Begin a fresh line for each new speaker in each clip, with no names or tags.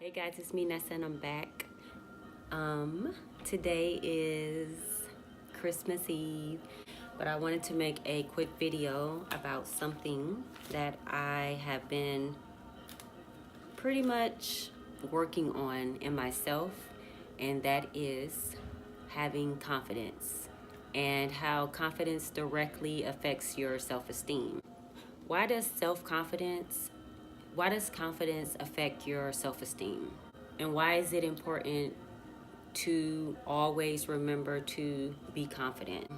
Hey guys, it's me Nessa and I'm back. Today is Christmas Eve, but I wanted to make a quick video about something that I have been pretty much working on in myself, and that is having confidence and how confidence directly affects your self-esteem. Why does confidence affect your self-esteem? And why is it important to always remember to be confident?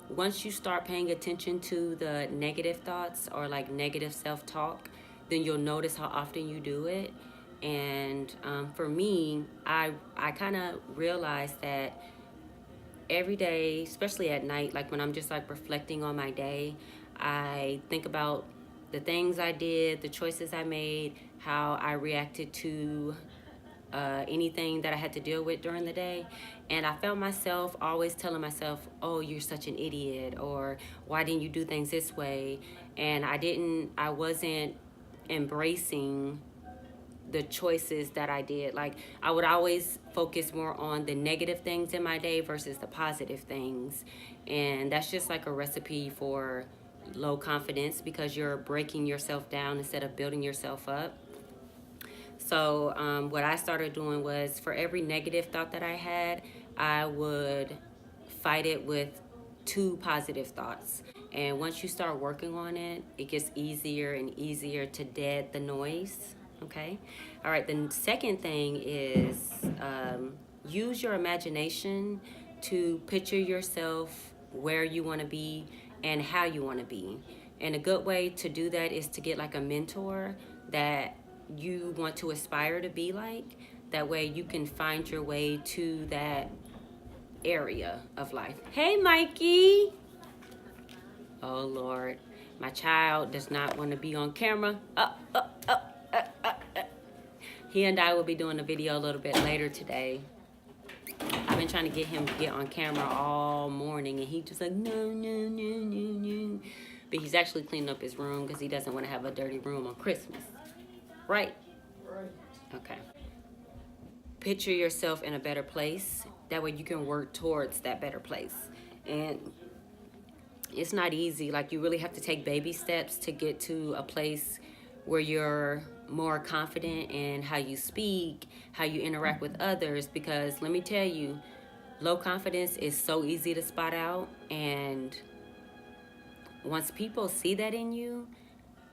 Once you start paying attention to the negative thoughts or like negative self-talk, then you'll notice how often you do it. And for me, I kind of realized that every day, especially at night, like when I'm just like reflecting on my day, I think about the things I did, the choices I made, how I reacted to anything that I had to deal with during the day. And I felt myself always telling myself, oh, you're such an idiot, or why didn't you do things this way? And I wasn't embracing the choices that I did. Like, I would always focus more on the negative things in my day versus the positive things. And that's just like a recipe for low confidence, because you're breaking yourself down instead of building yourself up. So what I started doing was, for every negative thought that I had, I would fight it with 2 positive thoughts. And once you start working on it, it gets easier and easier to dead the noise. Okay. All right. The second thing is use your imagination to picture yourself where you want to be and how you want to be. And a good way to do that is to get like a mentor that you want to aspire to be like. That way you can find your way to that area of life. Hey, Mikey. Oh, Lord. My child does not want to be on camera. He and I will be doing a video a little bit later today. I've been trying to get him to get on camera all morning, and he just like, no, no, no, no, no. But he's actually cleaning up his room because he doesn't want to have a dirty room on Christmas. Right? Right. Okay. Picture yourself in a better place. That way you can work towards that better place. And it's not easy. Like, you really have to take baby steps to get to a place where you're more confident in how you speak, how you interact with others. Because let me tell you, low confidence is so easy to spot out. And once people see that in you,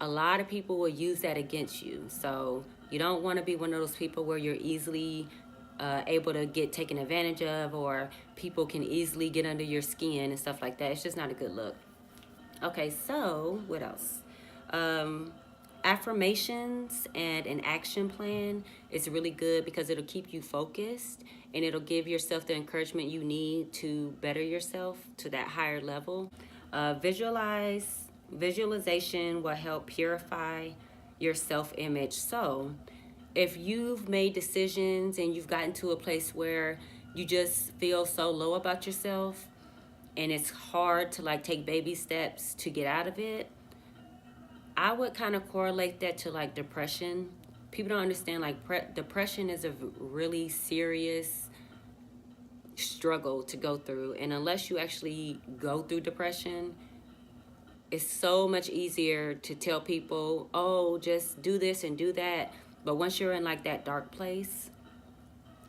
a lot of people will use that against you. So you don't want to be one of those people where you're easily able to get taken advantage of, or people can easily get under your skin and stuff like that. It's just not a good look. Okay, so what else? Affirmations and an action plan is really good because it'll keep you focused and it'll give yourself the encouragement you need to better yourself to that higher level. Visualization will help purify your self-image. So if you've made decisions and you've gotten to a place where you just feel so low about yourself and it's hard to like take baby steps to get out of it, I would kind of correlate that to like depression. People don't understand, like, depression is a really serious struggle to go through. And unless you actually go through depression, it's so much easier to tell people, oh, just do this and do that. But once you're in like that dark place,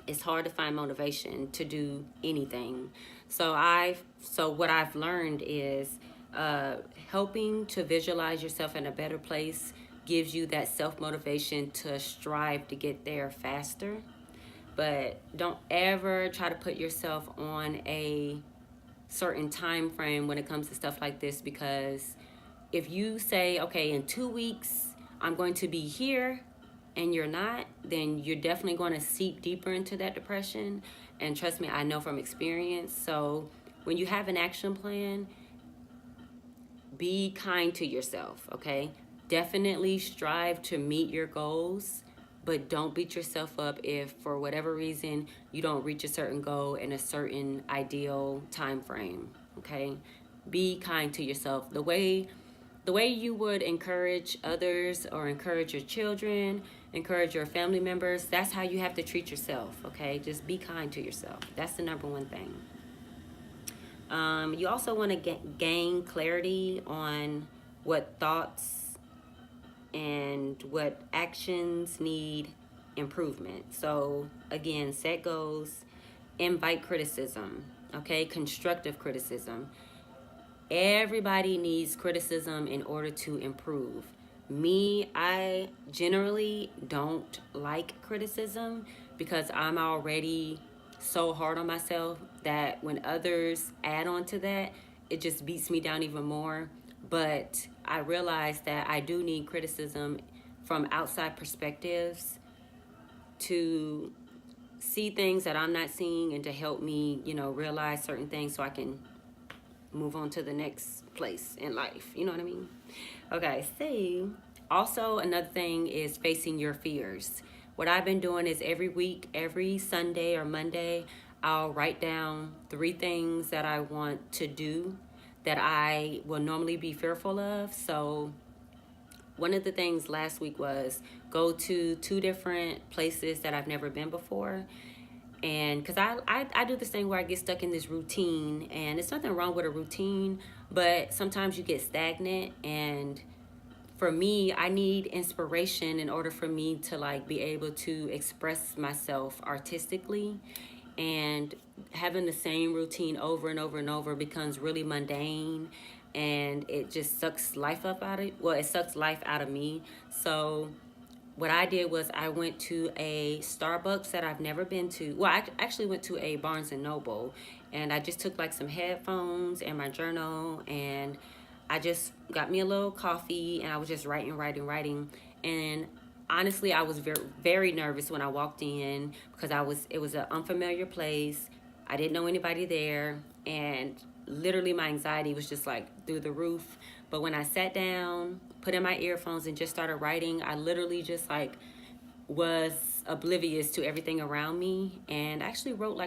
it's hard to find motivation to do anything. So what I've learned is helping to visualize yourself in a better place gives you that self-motivation to strive to get there faster. But don't ever try to put yourself on a certain time frame when it comes to stuff like this, because if you say, okay, in 2 weeks I'm going to be here, and you're not, then you're definitely going to seep deeper into that depression. And trust me, I know from experience. So when you have an action plan, be kind to yourself, okay? Definitely strive to meet your goals, but don't beat yourself up if for whatever reason you don't reach a certain goal in a certain ideal time frame, okay? Be kind to yourself. The way you would encourage others or encourage your children, encourage your family members. That's how you have to treat yourself, okay? Just be kind to yourself. That's the number one thing. You also want to gain clarity on what thoughts and what actions need improvement. So, again, set goals, invite criticism, okay? Constructive criticism. Everybody needs criticism in order to improve. Me, I generally don't like criticism because I'm already so hard on myself that when others add on to that, it just beats me down even more. But I realize that I do need criticism from outside perspectives to see things that I'm not seeing and to help me, realize certain things so I can move on to the next place in life. You know what I mean? Okay, see. Also, another thing is facing your fears. What I've been doing is every week, every Sunday or Monday, I'll write down 3 things that I want to do that I will normally be fearful of. So one of the things last week was go to 2 different places that I've never been before. And because I do this thing where I get stuck in this routine, and it's nothing wrong with a routine, but sometimes you get stagnant. And for me, I need inspiration in order for me to be able to express myself artistically. And having the same routine over and over and over becomes really mundane, and it just sucks life up out of it sucks life out of me. So what I did was I went to a Starbucks that I've never been to. Well, I actually went to a Barnes and Noble, and I just took some headphones and my journal, and I just got me a little coffee, and I was just writing. And honestly, I was very, very nervous when I walked in because it was an unfamiliar place. I didn't know anybody there, and literally my anxiety was just through the roof. But when I sat down, put in my earphones, and just started writing, I literally just was oblivious to everything around me, and I actually wrote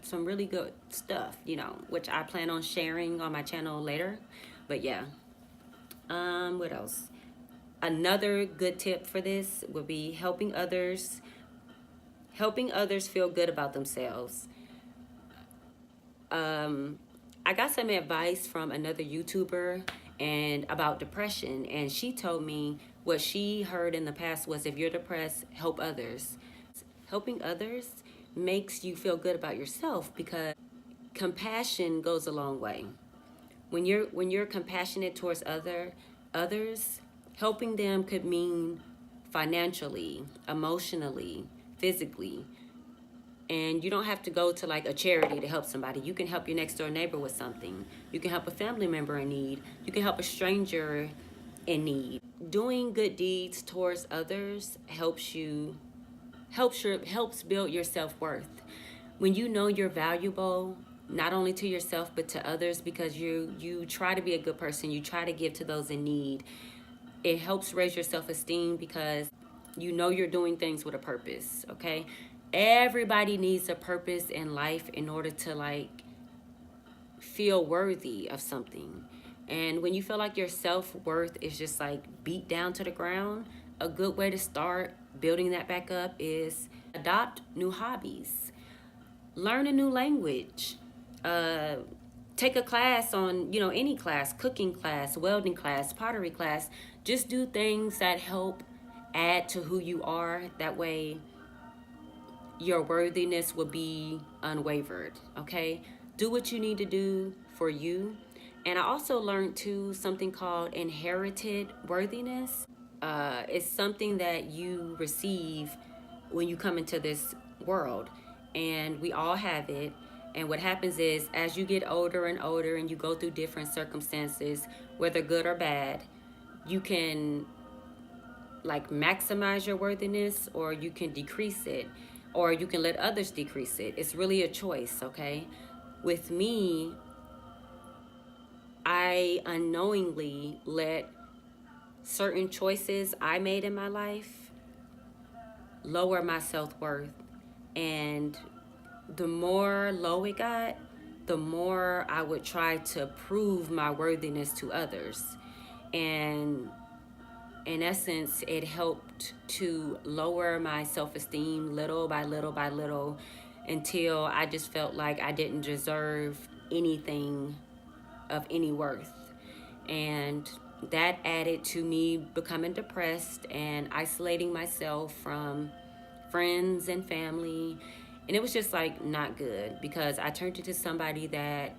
some really good stuff, which I plan on sharing on my channel later. But yeah, what else? Another good tip for this would be helping others feel good about themselves. I got some advice from another YouTuber and about depression, and she told me what she heard in the past was, if you're depressed, help others. Helping others makes you feel good about yourself because compassion goes a long way. When you're compassionate towards others, helping them could mean financially, emotionally, physically. And you don't have to go to a charity to help somebody. You can help your next door neighbor with something. You can help a family member in need. You can help a stranger in need. Doing good deeds towards others helps build your self-worth. When you know you're valuable, not only to yourself but to others, because you try to be a good person, you try to give to those in need, it helps raise your self-esteem because you're doing things with a purpose, okay? Everybody needs a purpose in life in order to feel worthy of something. And when you feel like your self-worth is just beat down to the ground, a good way to start building that back up is adopt new hobbies. Learn a new language. Take a class on, any class, cooking class, welding class, pottery class. Just do things that help add to who you are. That way your worthiness will be unwavered, okay? Do what you need to do for you. And I also learned too something called inherited worthiness. It's something that you receive when you come into this world, and we all have it. And what happens is, as you get older and older and you go through different circumstances, whether good or bad, you can maximize your worthiness, or you can decrease it, or you can let others decrease it. It's really a choice, okay? With me, I unknowingly let certain choices I made in my life lower my self-worth. And the more low it got, the more I would try to prove my worthiness to others. And in essence, it helped to lower my self-esteem little by little by little until I just felt like I didn't deserve anything of any worth. And that added to me becoming depressed and isolating myself from friends and family. And it was just like not good because I turned into somebody that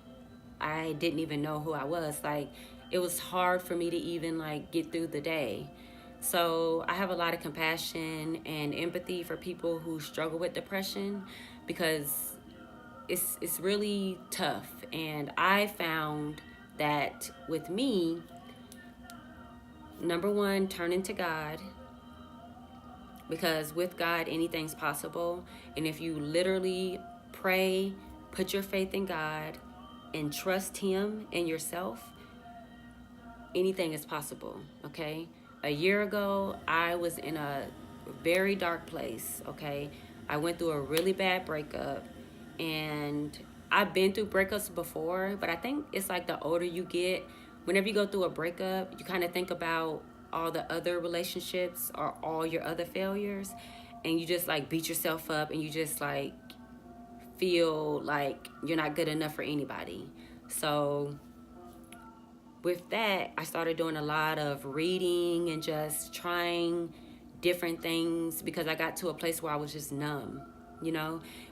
I didn't even know who I was. Like, it was hard for me to even like get through the day. So I have a lot of compassion and empathy for people who struggle with depression because it's really tough. And I found that with me, number one, turning to God, because with God anything's possible. And if you literally pray, put your faith in God, and trust Him and yourself, anything is possible. Okay, a year ago I was in a very dark place. Okay, I went through a really bad breakup, and I've been through breakups before, but I think it's like the older you get, whenever you go through a breakup, you kind of think about all the other relationships or all your other failures, and you just like beat yourself up, and you just like feel like you're not good enough for anybody. So with that, I started doing a lot of reading and just trying different things because I got to a place where I was just numb,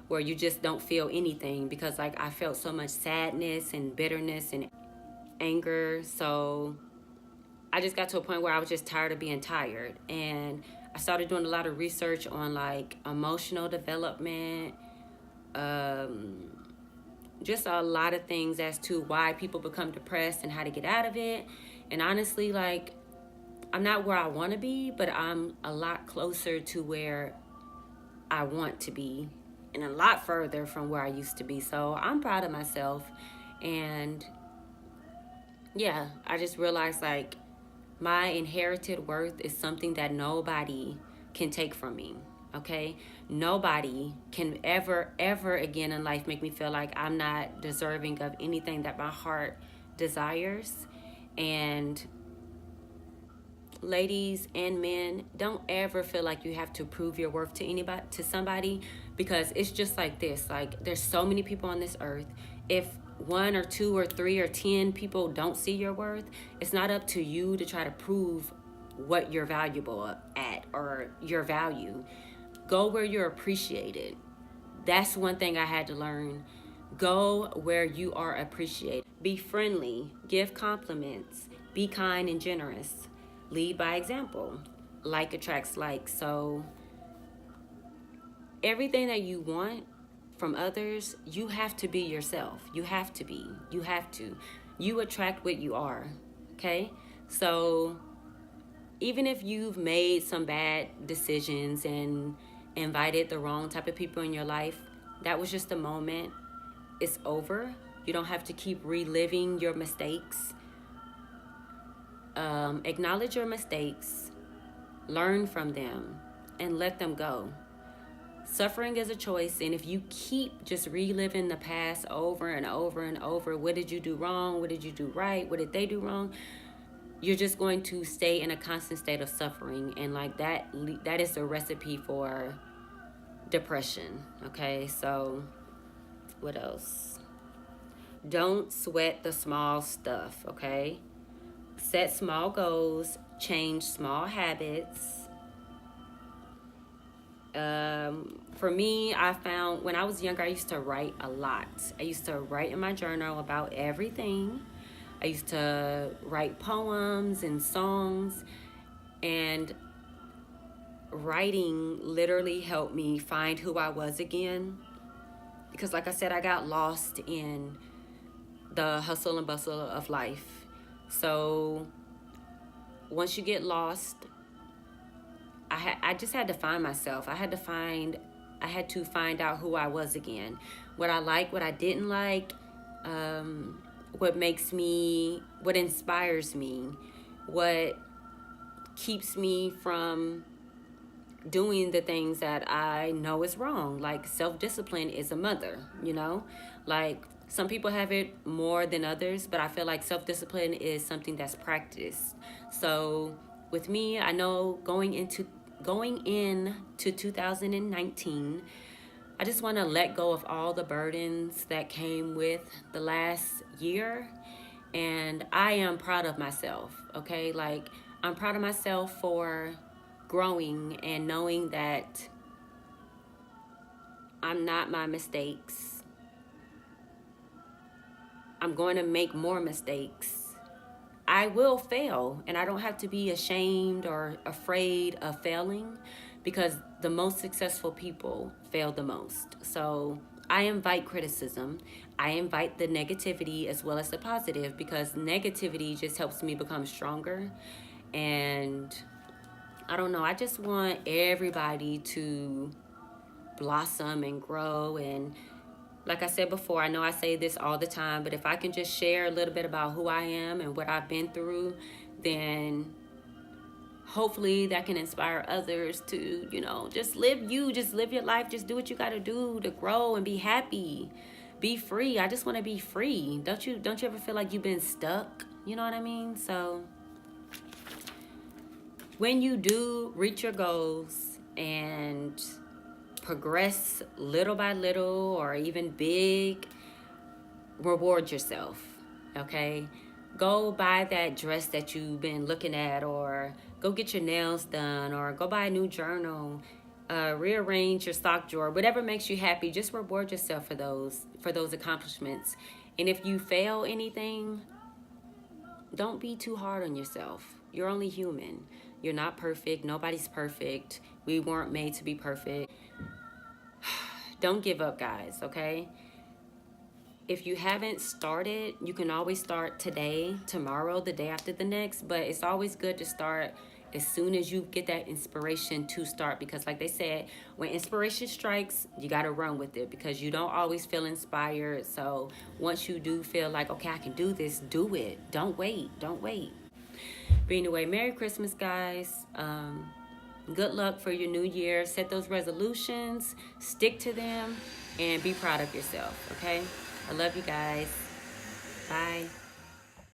where you just don't feel anything because like I felt so much sadness and bitterness and anger. So I just got to a point where I was just tired of being tired. And I started doing a lot of research on like emotional development, just a lot of things as to why people become depressed and how to get out of it. And honestly, like, I'm not where I want to be, but I'm a lot closer to where I want to be and a lot further from where I used to be. So I'm proud of myself. And yeah, I just realized like my inherited worth is something that nobody can take from me. Okay, nobody can ever again in life make me feel like I'm not deserving of anything that my heart desires. And ladies and men, don't ever feel like you have to prove your worth to anybody, to somebody, because it's just like this. Like, there's so many people on this earth. If one or two or three or 10 people don't see your worth, it's not up to you to try to prove what you're valuable at or your value. Go where you're appreciated. That's one thing I had to learn. Go where you are appreciated. Be friendly. Give compliments. Be kind and generous. Lead by example. Like attracts like. So everything that you want from others, you have to be yourself. You have to be. You have to. You attract what you are. Okay? So even if you've made some bad decisions and invited the wrong type of people in your life, that was just a moment. It's over. You don't have to keep reliving your mistakes. Acknowledge your mistakes, learn from them, and let them go. Suffering is a choice, and if you keep just reliving the past over and over and over, what did you do wrong? What did you do right? What did they do wrong? You're just going to stay in a constant state of suffering, and like that is a recipe for depression. Okay, so what else? Don't sweat the small stuff. Okay, set small goals, change small habits. For me, I found when I was younger, I used to write a lot. I used to write in my journal about everything. I used to write poems and songs, and writing literally helped me find who I was again. Because like I said, I got lost in the hustle and bustle of life. So once you get lost, I just had to find myself. I had to find out who I was again. What I like, what I didn't like, what inspires me, what keeps me from doing the things that I know is wrong. Like, self-discipline is a mother, like some people have it more than others, but I feel like self-discipline is something that's practiced. So with me, I know going into 2019, I just want to let go of all the burdens that came with the last year. And I am proud of myself, okay? Like, I'm proud of myself for growing and knowing that I'm not my mistakes. I'm going to make more mistakes. I will fail, and I don't have to be ashamed or afraid of failing, because the most successful people fail the most. So I invite criticism. I invite the negativity as well as the positive, because negativity just helps me become stronger. And I don't know, I just want everybody to blossom and grow. And like I said before, I know I say this all the time, but if I can just share a little bit about who I am and what I've been through, then hopefully that can inspire others to, just live your life, just do what you got to do to grow and be happy, be free. I just want to be free. Don't you ever feel like you've been stuck? You know what I mean? So when you do reach your goals and progress little by little or even big, reward yourself, okay? Go buy that dress that you've been looking at, or go get your nails done, or go buy a new journal, rearrange your sock drawer, whatever makes you happy. Just reward yourself for those accomplishments. And if you fail anything, don't be too hard on yourself. You're only human. You're not perfect. Nobody's perfect. We weren't made to be perfect. Don't give up, guys, okay? If you haven't started, you can always start today, tomorrow, the day after the next, but it's always good to start as soon as you get that inspiration to start, because like they said, when inspiration strikes, you got to run with it, because you don't always feel inspired. So once you do feel like, okay, I can do this, do it. Don't wait. But anyway, Merry Christmas, guys. Good luck for your new year. Set those resolutions, stick to them, and be proud of yourself, okay? I love you guys. Bye.